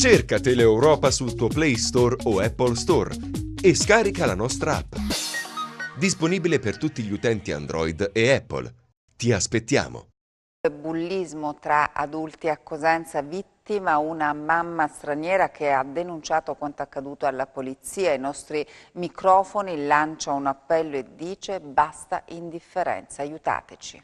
Cerca Teleeuropa sul tuo Play Store o Apple Store e scarica la nostra app. Disponibile per tutti gli utenti Android e Apple. Ti aspettiamo. Bullismo tra adulti a Cosenza, vittima una mamma straniera che ha denunciato quanto accaduto alla polizia. Ai nostri microfoni lancia un appello e dice: basta indifferenza, aiutateci.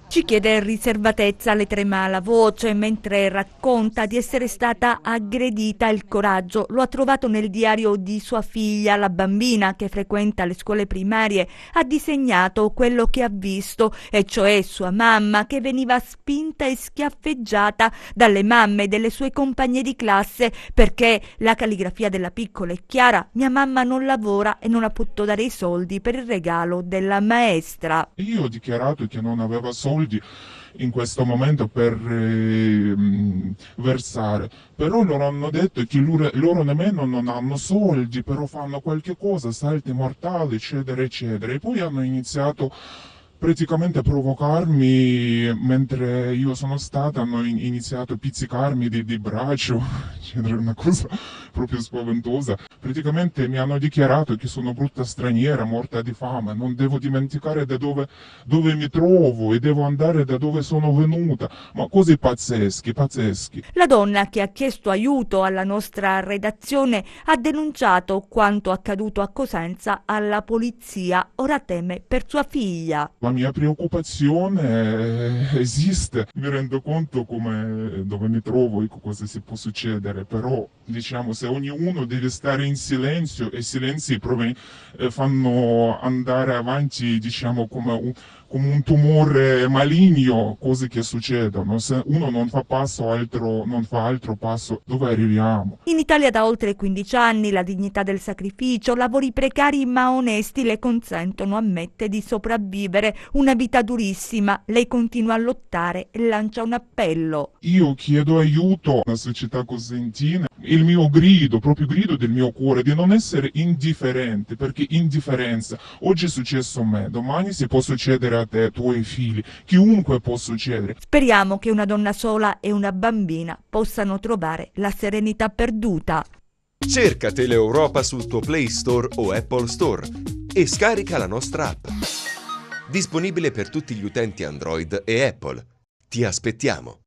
Ci chiede riservatezza, le trema la voce mentre racconta di essere stata aggredita. Il coraggio lo ha trovato nel diario di sua figlia. La bambina, che frequenta le scuole primarie, ha disegnato quello che ha visto, e cioè sua mamma che veniva spinta e schiaffeggiata dalle mamme delle sue compagne di classe, perché la calligrafia della piccola è chiara: mia mamma non lavora e non ha potuto dare i soldi per il regalo della maestra. Io ho dichiarato che non aveva soldi in questo momento per versare, però loro hanno detto che loro nemmeno non hanno soldi, però fanno qualche cosa, salti mortali, eccetera eccetera, e poi hanno iniziato praticamente a provocarmi mentre io sono stata, hanno iniziato a pizzicarmi di braccio, eccetera, una cosa proprio spaventosa. Praticamente mi hanno dichiarato che sono brutta straniera, morta di fame, non devo dimenticare da dove mi trovo e devo andare da dove sono venuta, ma cose pazzeschi, pazzeschi. La donna, che ha chiesto aiuto alla nostra redazione, ha denunciato quanto accaduto a Cosenza alla polizia. Ora teme per sua figlia. La mia preoccupazione esiste, mi rendo conto dove mi trovo e cosa si può succedere, però diciamo se ognuno deve stare in silenzio, e silenzi fanno andare avanti, diciamo, come un tumore maligno, cose che succedono. Se uno non fa altro passo, dove arriviamo? In Italia da oltre 15 anni la dignità del sacrificio, lavori precari ma onesti le consentono a Mette di sopravvivere. Una vita durissima, lei continua a lottare e lancia un appello. Io chiedo aiuto alla società cosentina, il mio grido, proprio grido del mio cuore, di non essere indifferente, perché indifferenza, oggi è successo a me, domani si può succedere a te, ai tuoi figli, chiunque può succedere. Speriamo che una donna sola e una bambina possano trovare la serenità perduta. Cerca Teleeuropa sul tuo Play Store o Apple Store e scarica la nostra app. Disponibile per tutti gli utenti Android e Apple. Ti aspettiamo.